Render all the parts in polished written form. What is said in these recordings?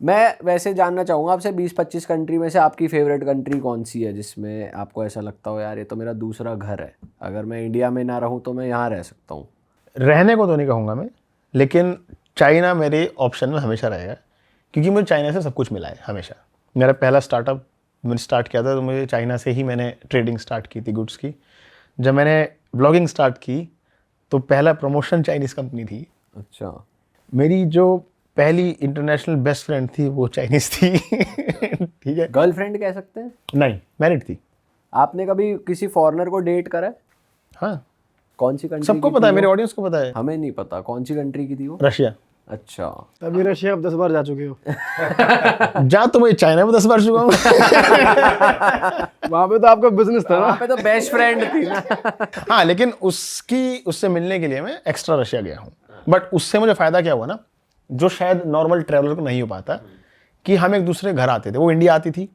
मैं वैसे जानना चाहूँगा आपसे 20-25 कंट्री में से आपकी फेवरेट कंट्री कौन सी है जिसमें आपको ऐसा लगता हो यार ये तो मेरा दूसरा घर है, अगर मैं इंडिया में ना रहूँ तो मैं यहाँ रह सकता हूँ। रहने को तो नहीं कहूँगा मैं, लेकिन चाइना मेरे ऑप्शन में हमेशा रहेगा, क्योंकि मुझे चाइना से सब कुछ मिला है हमेशा। मेरा पहला स्टार्टअप मैंने स्टार्ट किया था तो मुझे चाइना से ही मैंने ट्रेडिंग स्टार्ट की थी गुड्स की। जब मैंने ब्लॉगिंग स्टार्ट की तो पहला प्रमोशन चाइनीज़ कंपनी थी। अच्छा। मेरी जो पहली इंटरनेशनल बेस्ट फ्रेंड थी वो चाइनीज़ थी। ठीक है। गर्लफ्रेंड कह सकते हैं? नहीं, मैरिड थी। आपने कभी किसी फॉरेनर को डेट करा है? हाँ, कौन सी कंट्री सबको की पता थी है, मेरे वो? ऑडियंस को पता है। हमें नहीं पता कौन सी कंट्री की थी वो। रशिया। अच्छा। तभी रशिया आप 10 बार जा चुके हो। जा तो मैं चाइना में 10 बार चुका हूँ। वहां पे तो आपका बिजनेस था ना। वहाँ पे तो बेस्ट फ्रेंड थी ना। हाँ, लेकिन उससे मिलने के लिए मैं एक्स्ट्रा रशिया गया हूँ। बट उससे मुझे फायदा क्या हुआ ना, जो शायद नॉर्मल ट्रैवलर को नहीं हो पाता, कि हम एक दूसरे घर आते थे। वो इंडिया आती थी,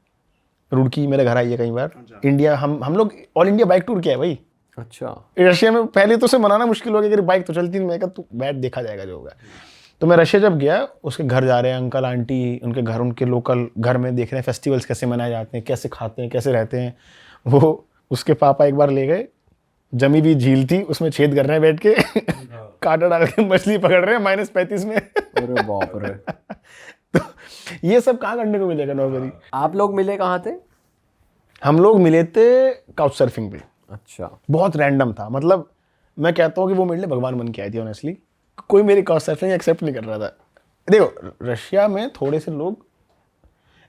रुड़की मेरे घर आई है कई बार। इंडिया हम लोग ऑल इंडिया बाइक टूर किया है भाई। अच्छा। रशिया में पहले तो उसे मनाना मुश्किल हो गया कि बाइक तो चलती नहीं। मैं कहा तू बैठ, देखा जाएगा जो होगा। तो मैं रशिया जब गया, उसके घर जा रहे हैं अंकल आंटी, उनके घर, उनके लोकल घर में देख रहे हैं फेस्टिवल्स कैसे मनाए जाते हैं, कैसे खाते हैं, कैसे रहते हैं। वो उसके पापा एक बार ले गए, जमी हुई झील थी, उसमें छेद कर रहे हैं बैठ के। कांटा डाल के मछली पकड़ रहे हैं -35 में। अरे बाप रे। तो ये सब कहाँ करने को मिलेगा नॉर्मली। आप लोग मिले कहाँ थे? हम लोग मिले थे काउच सर्फिंग पे। अच्छा। बहुत रैंडम था, मतलब मैं कहता हूँ कि वो मेरे लिए भगवान बन के आई थी ऑनेस्टली। कोई मेरी काउच सर्फिंग एक्सेप्ट नहीं कर रहा था। देखो, रशिया में थोड़े से लोग,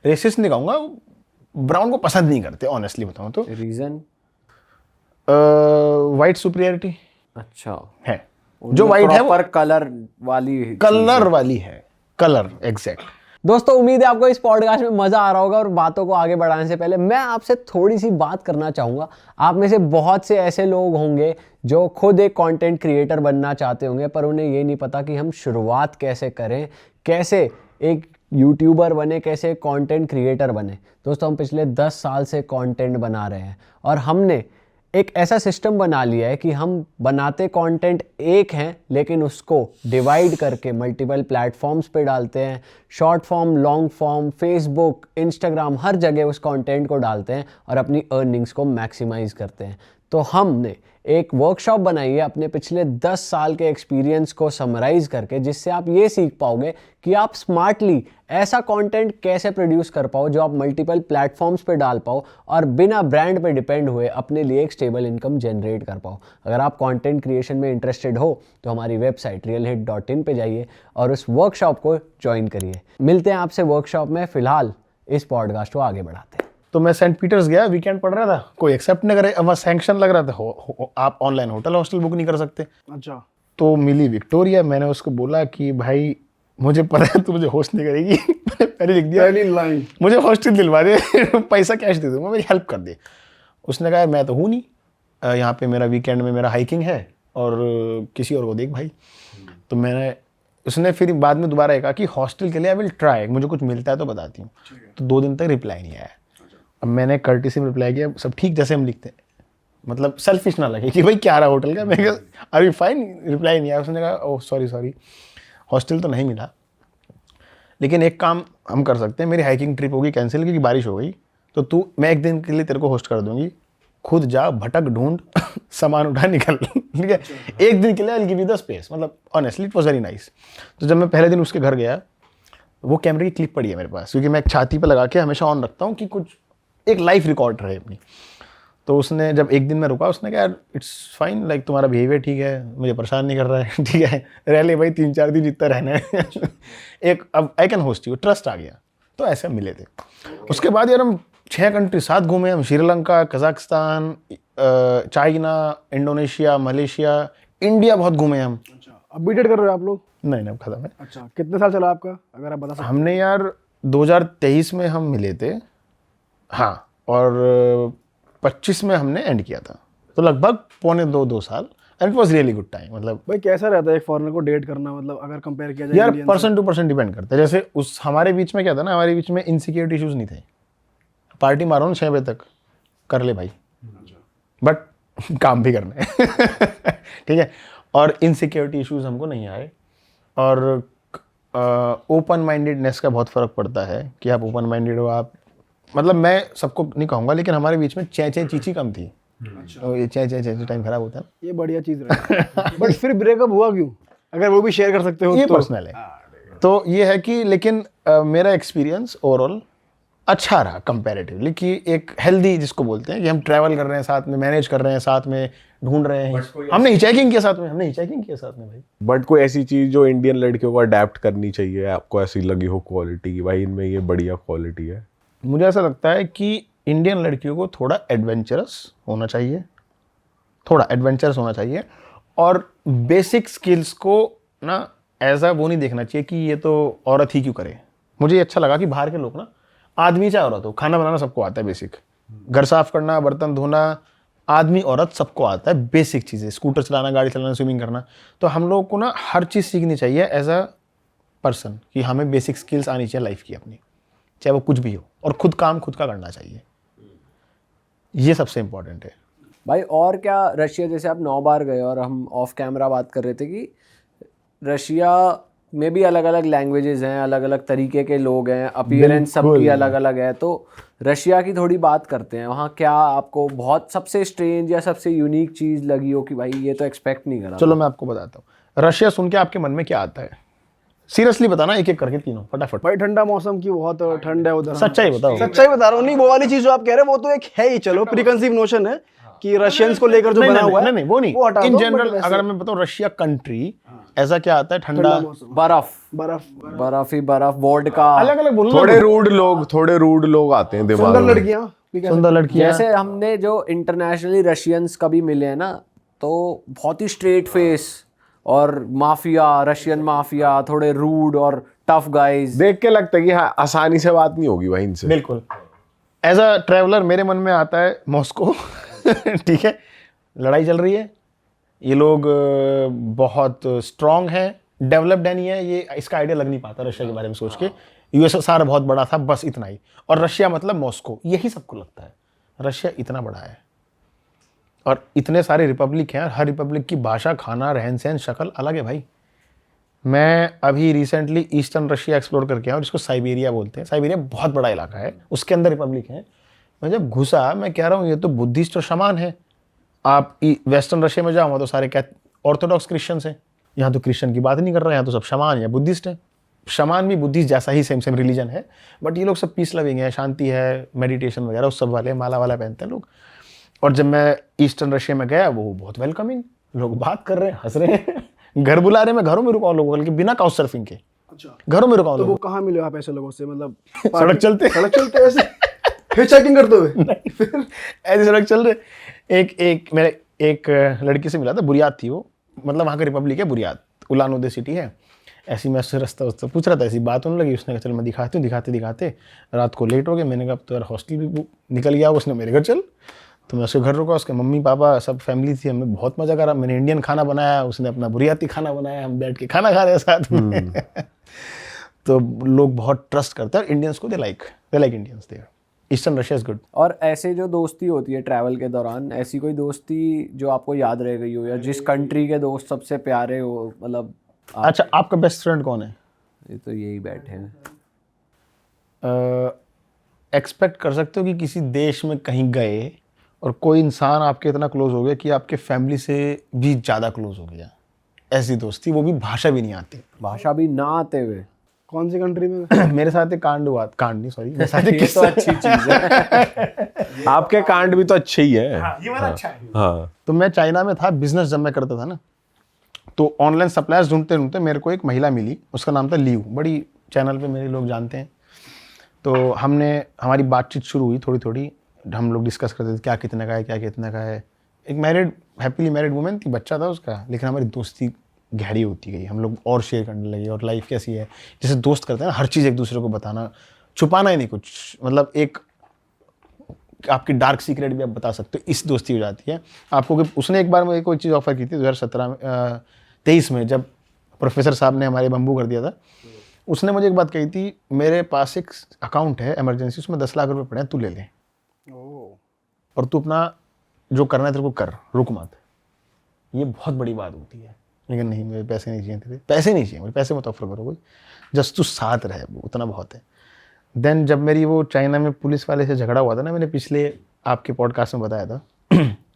रेसिस्ट नहीं कहूँगा, ब्राउन को पसंद नहीं करते ऑनेस्टली बताऊँ तो। रीजन? वाइट सुपीरियरिटी अच्छा है। जो वाइट है वो पर कलर वाली है, कलर एग्जैक्ट। दोस्तों उम्मीद है आपको इस पॉडकास्ट में मजा आ रहा होगा। और बातों को आगे बढ़ाने से पहले मैं आपसे थोड़ी सी बात करना चाहूँगा। आप में से बहुत से ऐसे लोग होंगे जो खुद एक कंटेंट क्रिएटर बनना चाहते होंगे, पर उन्हें ये नहीं पता कि हम शुरुआत कैसे करें, कैसे एक यूट्यूबर बने, कैसे कंटेंट क्रिएटर बने। दोस्तों हम पिछले 10 साल से कंटेंट बना रहे हैं और हमने एक ऐसा सिस्टम बना लिया है कि हम बनाते कंटेंट एक हैं, लेकिन उसको डिवाइड करके मल्टीपल प्लेटफॉर्म्स पे डालते हैं। Short form, long form, Facebook, Instagram, हर जगह उस कंटेंट को डालते हैं और अपनी अर्निंग्स को मैक्सिमाइज करते हैं। तो हमने एक वर्कशॉप बनाई है अपने पिछले 10 साल के एक्सपीरियंस को समराइज करके, जिससे आप ये सीख पाओगे कि आप स्मार्टली ऐसा कंटेंट कैसे प्रोड्यूस कर पाओ जो आप मल्टीपल प्लेटफॉर्म्स पे डाल पाओ और बिना ब्रांड पे डिपेंड हुए अपने लिए एक स्टेबल इनकम जनरेट कर पाओ। अगर आप कंटेंट क्रिएशन में इंटरेस्टेड हो तो हमारी वेबसाइट realhit.in पे जाइए और उस वर्कशॉप को ज्वाइन करिए। मिलते हैं आपसे वर्कशॉप में। फिलहाल इस पॉडकास्ट को आगे बढ़ाते हैं। तो मैं सेंट पीटर्स गया, वीकेंड पड़ रहा था, कोई एक्सेप्ट नहीं करे। अब वहाँ सैंक्शन लग रहा था, आप ऑनलाइन होटल हॉस्टल बुक नहीं कर सकते। अच्छा। तो मिली विक्टोरिया। मैंने उसको बोला कि भाई मुझे पता है तू मुझे होस्ट नहीं करेगी। मैंने पहले लिख दिया, पहली लाइन, मुझे हॉस्टल दिलवा दे। पैसा कैश दे दूंगा, मेरी हेल्प कर दे। उसने कहा मैं तो हूँ नहीं यहाँ पे, मेरा वीकेंड में मेरा हाइकिंग है और किसी और को देख भाई। तो उसने फिर बाद में दोबारा कहा कि हॉस्टल के लिए आई विल ट्राई, मुझे कुछ मिलता है तो बताती हूँ। तो 2 दिन तक रिप्लाई नहीं आया। अब मैंने कर्टिसी में रिप्लाई किया, सब ठीक जैसे हम लिखते हैं, मतलब सेल्फिश ना लगे कि भाई क्या रहा होटल का। मैं कहा आर यू फाइन, रिप्लाई नहीं आया। उसने कहा ओह सॉरी हॉस्टल तो नहीं मिला, लेकिन एक काम हम कर सकते हैं, मेरी हाइकिंग ट्रिप होगी कैंसिल क्योंकि बारिश हो गई, तो मैं 1 दिन के लिए तेरे को होस्ट कर दूंगी, खुद जा भटक ढूंढ सामान उठा निकल। ठीक है, 1 दिन के लिए I will give you the space. मतलब honestly it was very nice. तो जब मैं पहले दिन उसके घर गया, वो कैमरे की क्लिप पड़ी है मेरे पास, क्योंकि मैं छाती पर लगा के हमेशा ऑन रखता हूँ कि कुछ एक लाइफ रिकॉर्ड रहे अपनी। तो उसने जब 1 दिन में रुका, उसने कहा इट्स फाइन, लाइक तुम्हारा बिहेवियर ठीक है, मुझे परेशान नहीं कर रहा है। ठीक है, रह ले भाई 3-4 दिन जितना रहना है। एक अब I can host you, trust आ गया। तो ऐसे हम मिले थे। उसके बाद यार हम 6 कंट्री साथ घूमे। हम Sri Lanka, Kazakhstan, China, Indonesia, Malaysia, India बहुत घूमे हम। अच्छा, अब बीटेड कर रहे हो आप लोग? नहीं अब खत्म है। अच्छा, कितने साल चला आपका, अगर आप बता सकते? हमने यार 2023 में हम मिले थे, हाँ, और 25 में हमने एंड किया था। तो लगभग 1.25-2 साल। And it was really good time. मतलब भाई कैसा रहता है एक फॉरेनर को डेट करना, मतलब अगर कंपेयर किया जाए यार इंडियन से? पर्सन टू पर्सन डिपेंड करता है। जैसे उस हमारे बीच में क्या था ना, हमारे बीच में इनसिक्योरिटी इश्यूज नहीं थे। पार्टी मारो ना 6 बजे तक, कर ले भाई, बट काम भी करना है। ठीक है, और इनसिक्योरिटी इश्यूज हमको नहीं आए। और ओपन माइंडेडनेस का बहुत फ़र्क पड़ता है कि आप ओपन माइंडेड हो। आप मतलब मैं सबको नहीं कहूँगा, लेकिन हमारे बीच में चै चीची कम थी। तो ये चै टाइम खराब होता है ना, ये बढ़िया चीज रही। बट फिर ब्रेकअप हुआ क्यों, अगर वो भी शेयर कर सकते हो ये तो। पर्सनल है। तो ये है कि लेकिन मेरा एक्सपीरियंस ओवरऑल अच्छा रहा कंपैरेटिवली, कि एक हेल्दी जिसको बोलते हैं कि हम ट्रैवल कर रहे हैं साथ में, मैनेज कर रहे हैं साथ में, ढूंढ रहे हैं। हमने हिचैकिंग किया साथ में, भाई। बट कोई ऐसी चीज जो इंडियन लड़कियों को अडेप्ट करनी चाहिए, आपको ऐसी लगी हो क्वालिटी कि भाई इनमें ये बढ़िया क्वालिटी है? मुझे ऐसा लगता है कि इंडियन लड़कियों को थोड़ा एडवेंचरस होना चाहिए, और बेसिक स्किल्स को ना ऐसा वो नहीं देखना चाहिए कि ये तो औरत ही क्यों करे। मुझे ये अच्छा लगा कि बाहर के लोग ना, आदमी चाहे औरत हो, खाना बनाना सबको आता है, बेसिक घर साफ करना, बर्तन धोना, आदमी औरत सबको आता है, बेसिक चीज़ें, स्कूटर चलाना, गाड़ी चलाना, स्विमिंग करना। तो हम लोगों को ना हर चीज़ सीखनी चाहिए एज अ पर्सन, कि हमें बेसिक स्किल्स आनी चाहिए लाइफ की अपनी, चाहे वो कुछ भी हो, और खुद काम खुद का करना चाहिए। ये सबसे इम्पोर्टेंट है भाई। और क्या, रशिया जैसे आप 9 बार गए, और हम ऑफ कैमरा बात कर रहे थे कि रशिया में भी अलग अलग लैंग्वेजेस हैं, अलग अलग तरीके के लोग हैं, अपीयरेंस सबकी अलग अलग है। तो रशिया की थोड़ी बात करते हैं। वहाँ क्या आपको बहुत सबसे स्ट्रेंज या सबसे यूनिक चीज़ लगी हो कि भाई ये तो एक्सपेक्ट नहीं करा? चलो मैं आपको बताता हूँ, रशिया सुन के आपके मन में क्या आता है? सीरियसली बताना, एक एक करके तीनों फटाफट। भाई ठंडा मौसम की बहुत ठंड है उधर। सच्चाई बताओ। सच्चाई बता रहा हूँ, नहीं वो वाली चीज जो आप कह रहे हो वो तो एक है ही, चलो प्रीकंसीव नोशन है कि रशियंस को लेकर जो बना हुआ है। नहीं, वो नहीं, हटा इन दो, जनरल but वैसे- अगर मैं बताऊँ रशिया कंट्री, ऐसा क्या आता है? ठंडा, बर्फ बर्फ, बर्फ ही बर्फ, वोडका, अलग अलग बोलना। थोड़े रूड लोग आते हैं दिमाग सुंदर में। लड़कियां, सुंदर लड़कियां। जैसे हमने जो इंटरनेशनली रशियंस कभी मिले हैं ना, तो बहुत ही स्ट्रेट फेस और माफिया, रशियन माफिया, थोड़े रूड और टफ गाइज। देख के लगता है कि हाँ आसानी से बात नहीं होगी भाई इनसे। बिल्कुल। एज अ ट्रैवलर मेरे मन में आता है मॉस्को। ठीक है, लड़ाई चल रही है, ये लोग बहुत स्ट्रांग हैं, डेवलप्ड है नहीं है, ये इसका आइडिया लग नहीं पाता रशिया के बारे में सोच के। यूएसएसआर बहुत बड़ा था, बस इतना ही, और रशिया मतलब मॉस्को, यही सबको लगता है। रशिया इतना बड़ा है और इतने सारे रिपब्लिक हैं, हर रिपब्लिक की भाषा, खाना, रहन सहन, शक्ल अलग है भाई। मैं अभी रिसेंटली ईस्टर्न रशिया एक्सप्लोर करके आया हूँ, जिसको साइबेरिया बोलते हैं। साइबेरिया बहुत बड़ा इलाका है, उसके अंदर रिपब्लिक है। मैं जब घुसा, मैं कह रहा हूँ ये तो बुद्धिस्ट और शमान है। आप वेस्टर्न रशिया में जाओ तो सारे ऑर्थोडॉक्स क्रिश्चियंस हैं। यहाँ तो क्रिश्चियन की बात नहीं कर रहे हैं, यहाँ तो सब शमान या बुद्धिस्ट हैं। शमान भी बुद्धिस्ट जैसा ही सेम रिलीजन है, बट ये लोग सब पीस लविंग है, शांति है, मेडिटेशन वगैरह उस सब वाले, माला वाला पहनते हैं लोग। और जब मैं ईस्टर्न रशिया में गया, वो बहुत वेलकमिंग, लोग बात कर रहे हैं, हंस रहे हैं। घर बुला रहे हैं, मैं घरों में रुकाऊँ लोगों को, बिना काउच सर्फिंग के। अच्छा, घरों में रुकाऊँ तो वो लोगों कहाँ मिले आप ऐसे लोगों से, मतलब सड़क चलते सड़क चलते ऐसे हिचहाइकिंग करते हुए? ऐसे सड़क चल रहे। मेरे एक लड़की से मिला था, बुरियात थी वो, मतलब वहाँ का रिपब्लिक है बुरियात, उलान उदे सिटी है। ऐसी मैं उससे रास्ता पूछ रहा था, ऐसी बात होने लगी। उसने कहा चल मैं दिखाती हूँ। दिखाते रात को लेट हो गए। मैंने कहा तो यार हॉस्टल भी निकल गया। उसने मेरे घर चल, तो मैं उसके घर रुका। उसके मम्मी पापा सब फैमिली थी, हमने बहुत मज़ा करा। मैंने इंडियन खाना बनाया, उसने अपना बुरियाती खाना बनाया, हम बैठ के खाना खा रहे हैं साथ में। तो लोग बहुत ट्रस्ट करते हैं इंडियंस को, they like Indians there. Eastern Russia is good. और ऐसे जो दोस्ती होती है ट्रैवल के दौरान, ऐसी कोई दोस्ती जो आपको याद रह गई हो, या जिस कंट्री के दोस्त सबसे प्यारे हो, मतलब अच्छा, आपका बेस्ट फ्रेंड कौन है? ये तो यही बैठे हैं। एक्सपेक्ट कर सकते हो कि किसी देश में कहीं गए और कोई इंसान आपके इतना क्लोज हो गया कि आपके फैमिली से भी ज़्यादा क्लोज हो गया। ऐसी दोस्ती, वो भी भाषा भी नहीं आती। भाषा भी ना आते हुए। कौन सी कंट्री में? मेरे साथ एक कांड हुआ, कांड नहीं सॉरी, मेरे साथ एक ये तो अच्छी चीज है। आपके कांड भी तो अच्छे ही है। ये वाला अच्छा है। हाँ, तो मैं चाइना में था, बिजनेस जब मैं करता था ना, तो ऑनलाइन सप्लायर्स ढूंढते ढूंढते मेरे को एक महिला मिली, उसका नाम था लीव। बड़ी चैनल पे मेरे लोग जानते हैं। तो हमारी बातचीत शुरू हुई थोड़ी थोड़ी। हम लोग डिस्कस करते थे क्या कितने का है। एक हैप्पीली मैरिड वुमेन थी, बच्चा था उसका, लेकिन हमारी दोस्ती गहरी होती गई। हम लोग और शेयर करने लगे, और लाइफ कैसी है, जैसे दोस्त करते हैं ना, हर चीज़ एक दूसरे को बताना, छुपाना ही नहीं कुछ। मतलब एक आपकी डार्क सीक्रेट भी आप बता सकते हो, इस दोस्ती हो जाती है आपको। कि उसने एक बार मुझे कोई चीज़ ऑफर की थी 2023 में, जब प्रोफेसर साहब ने हमारे बम्बू कर दिया था। उसने मुझे एक बात कही थी, मेरे पास एक अकाउंट है इमरजेंसी, उसमें 10 लाख रुपए पड़े हैं, तू ले ले, और तू अपना जो करना है तेरे को कर, रुक मत। ये बहुत बड़ी बात होती है। लेकिन नहीं, मुझे पैसे नहीं चाहिए थे, पैसे नहीं चाहिए मुझे, पैसे मत ऑफर करो कोई, जस्ट तू साथ रहे, उतना बहुत है। देन जब मेरी वो चाइना में पुलिस वाले से झगड़ा हुआ था ना, मैंने पिछले आपके पॉडकास्ट में बताया था,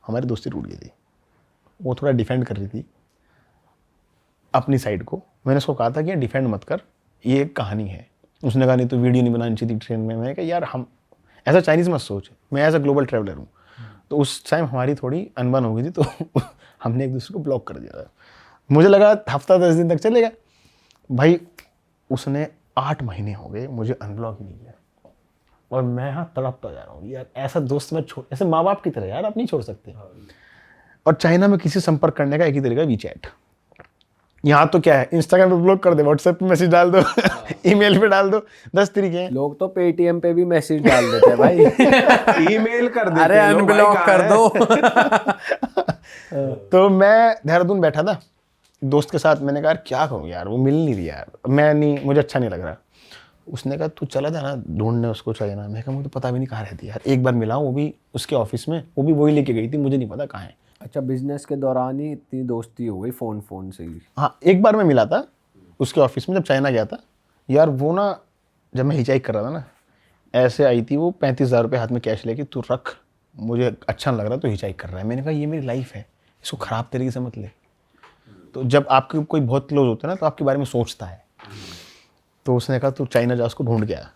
हमारी दोस्ती टूट गई थी। वो थोड़ा डिफेंड कर रही थी अपनी साइड को, मैंने उसको कहा था कि डिफेंड मत कर, ये एक कहानी है। उसने कहा नहीं तो वीडियो नहीं बनानी चाहिए थी ट्रेन में। मैंने कहा यार हम ऐसा चाइनीज़ मत सोच, मैं एज अ ग्लोबल ट्रैवलर हूँ। तो उस टाइम हमारी थोड़ी अनबन हो गई थी, तो हमने एक दूसरे को ब्लॉक कर दिया था। मुझे लगा हफ्ता 10 दिन तक चलेगा भाई, उसने 8 महीने हो गए मुझे अनब्लॉक नहीं किया, और मैं यहाँ तड़पता जा रहा हूँ यार, ऐसा दोस्त मैं छोड़, ऐसे माँ बाप की तरह यार आप नहीं छोड़ सकते। और चाइना में किसी संपर्क करने का एक ही तरीका वीचैट। यहाँ तो क्या है, इंस्टाग्राम पे ब्लॉक कर दे, व्हाट्सएप पे मैसेज डाल दो, ईमेल पे डाल दो, 10 तरीके हैं। लोग तो पेटीएम पे भी मैसेज डाल देते हैं भाई। ईमेल कर देते अरे हैं लोग, भाई अनब्लॉक कहाँ कर है? दो। तो मैं देहरादून बैठा था दोस्त के साथ, मैंने कहा यार क्या करूँ यार, वो मिल नहीं रही यार, मैं नहीं, मुझे अच्छा नहीं लग रहा। उसने कहा तू चला जाना ढूंढने उसको चाइना। मैं कहा मुझे तो पता भी नहीं कहाँ रहती यार, एक बार मिला हूँ, वो भी उसके ऑफिस में, वो भी वही लेके गई थी, मुझे नहीं पता कहाँ है। अच्छा, बिजनेस के दौरान ही इतनी दोस्ती हो गई, फोन से ही? हाँ, एक बार मैं मिला था उसके ऑफिस में जब चाइना गया था यार। वो ना जब मैं हिचाइक कर रहा था ना, ऐसे आई थी वो 35,000 रुपये हाथ में कैश लेके, तू रख, मुझे अच्छा नहीं लग रहा तो हिचाइक कर रहा है। मैंने कहा ये मेरी लाइफ है, इसको ख़राब तरीके से मत ले। तो जब आपके कोई बहुत क्लोज होता है ना, तो आपके बारे में सोचता है। तो उसने कहा तू चाइना जा, उसको ढूंढ गया।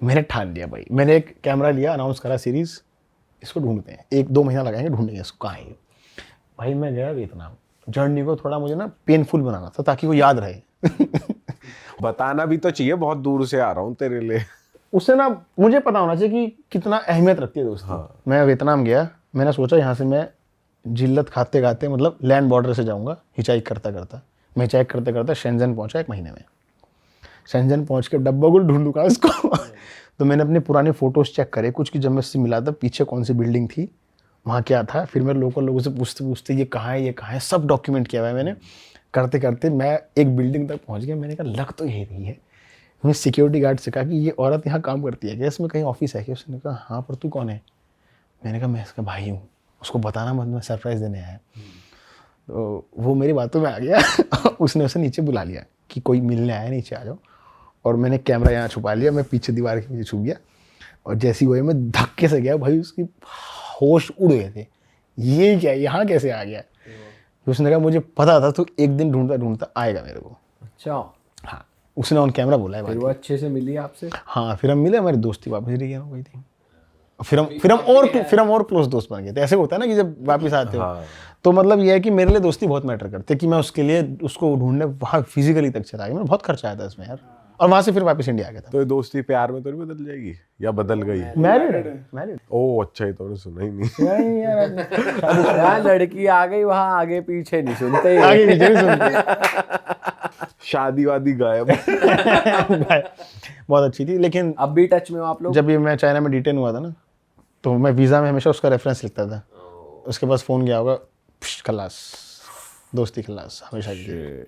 मैंने ठान लिया भाई, मैंने एक कैमरा लिया, अनाउंस करा सीरीज़, इसको ढूंढते हैं, 1-2 महीना लगाएंगे ढूंढेंगे इसको, कहाँ है भाई। मैं गया वियतनाम, जर्नी को थोड़ा मुझे ना पेनफुल बनाना था ताकि वो याद रहे। बताना भी तो चाहिए, बहुत दूर से आ रहा हूँ तेरे लिए। उससे ना मुझे पता होना चाहिए कि कितना अहमियत रखती है दोस्ती। हाँ। मैं वियतनाम गया, मैंने सोचा यहाँ से मैं जिल्लत खाते खाते मतलब लैंड बॉर्डर से जाऊँगा हिचाइक करता करता। मैं हिचाइक करते करते शेंजन पहुँचा 1 महीने में। शेंजन पहुँच के डब्बा गुल ढूंढूंगा उसको। तो मैंने अपने पुराने फ़ोटोज़ चेक करे कुछ की, जब मैं उससे मिला था पीछे कौन सी बिल्डिंग थी, वहाँ क्या था। फिर मैं लोकल लोगों से पूछते पूछते ये कहाँ है, ये कहाँ है, सब डॉक्यूमेंट किया हुआ है मैंने। करते करते मैं एक बिल्डिंग तक पहुँच गया। मैंने कहा लग तो यही रही है। मैंने सिक्योरिटी गार्ड से कहा कि ये औरत यहाँ काम करती है क्या, इसमें कहीं ऑफिस है क्या? उसने कहा हाँ, पर तू कौन है? मैंने कहा मैं इसका भाई हूँ, उसको बताना मत, मैं सरप्राइज़ देने आया। तो वो मेरी बातों में आ गया। उसने उसे नीचे बुला लिया कि कोई मिलने आया, नीचे आ जाओ। और मैंने कैमरा यहाँ छुपा लिया, मैं पीछे दीवार के पीछे छुप गया। और जैसी वही मैं धक्के से गया भाई, उसकी होश उड़ गए थे, ये क्या, यहाँ कैसे आ गया। उसने कहा मुझे पता था तू एक दिन ढूंढता ढूंढता आएगा मेरे को। अच्छा, हाँ, उसने ऑन कैमरा बोला है फिर भाई। वो अच्छे से मिली आपसे? हाँ, फिर हम मिले, हमारी दोस्ती वापस रही गई थी। फिर हम और क्लोज दोस्त बन गए थे। ऐसे होता है ना कि जब वापस आते हो, तो मतलब ये है कि मेरे लिए दोस्ती बहुत मैटर करती है, कि मैं उसके लिए उसको ढूंढने वहाँ फिजिकली तक चला गया। मैं बहुत खर्चा आया था इसमें यार, और वहाँ से फिर वापस इंडिया आ गया था। तो ये दोस्ती प्यार में तो नहीं बदल जाएगी, या बदल गई? मैरिड। ओ अच्छा, ही तो सुना ही नहीं। यहाँ लड़की आ गई, वहाँ आगे पीछे नहीं सुनते। आगे पीछे नहीं सुनते। शादी वादी गायब। बहुत अच्छी थी, लेकिन अब भी टच में हो आप लोग? जब ये मैं चाइना में डिटेन हुआ था ना, तो मैं वीज़ा में हमेशा उसका रेफरेंस लिखता था। उसके पास फ़ोन गया होगा, खलास, दोस्ती खलास हमेशा की।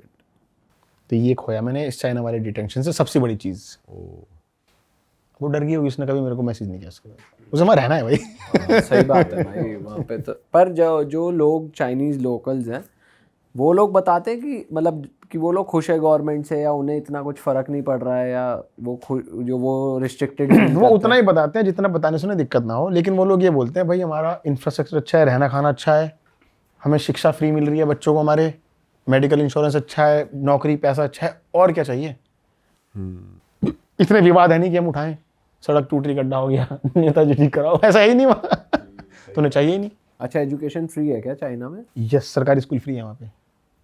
तो ये खोया मैंने इस चाइना वाले डिटेंशन से, सबसे बड़ी चीज़। वो डर गई होगी, उसने कभी मेरे को मैसेज नहीं किया उसके बाद। उसे वहाँ रहना है भाई। सही बात है भाई, वहाँ पे तो। पर जो लोग चाइनीज़ लोकल्स हैं, वो लोग बताते हैं कि मतलब कि वो लोग खुश है गवर्नमेंट से, या उन्हें इतना कुछ फ़र्क नहीं पड़ रहा है, या वो रिस्ट्रिक्टेड वो उतना ही बताते हैं जितना बताने से उन्हें दिक्कत ना हो। लेकिन वो लोग ये बोलते हैं भाई हमारा इंफ्रास्ट्रक्चर अच्छा है, रहना खाना अच्छा है, हमें शिक्षा फ्री मिल रही है बच्चों को, हमारे मेडिकल इंश्योरेंस अच्छा है, नौकरी पैसा अच्छा है, और क्या चाहिए। इतने विवाद है नहीं कि हम उठाएं, सड़क टूट रही, गड्ढा हो गया, नेताजी ठीक कराओ, ऐसा है ही नहीं वहाँ। तो उन्हें चाहिए ही नहीं। अच्छा, एजुकेशन फ्री है क्या चाइना में? यस, सरकारी स्कूल फ्री है वहाँ पे।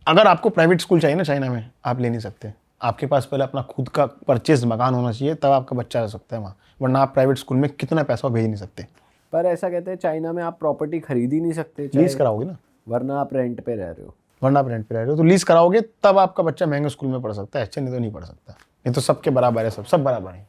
अगर आपको प्राइवेट स्कूल चाहिए ना चाइना में, आप ले नहीं सकते। आपके पास पहले अपना खुद का परचेज मकान होना चाहिए, तब आपका बच्चा रह सकता है वहाँ, वरना आप प्राइवेट स्कूल में कितना पैसा भेज नहीं सकते। पर ऐसा कहते हैं चाइना में आप प्रॉपर्टी खरीद ही नहीं सकते, लीज कराओगे ना, वरना आप रेंट पे रह रहे हो। वरना आप रेंट पे रह रहे हो, तो लीज कराओगे तब आपका बच्चा महंगे स्कूल में पढ़ सकता है, अच्छे नहीं तो नहीं पढ़ सकता। नहीं तो सबके बराबर है, सब बराबर है।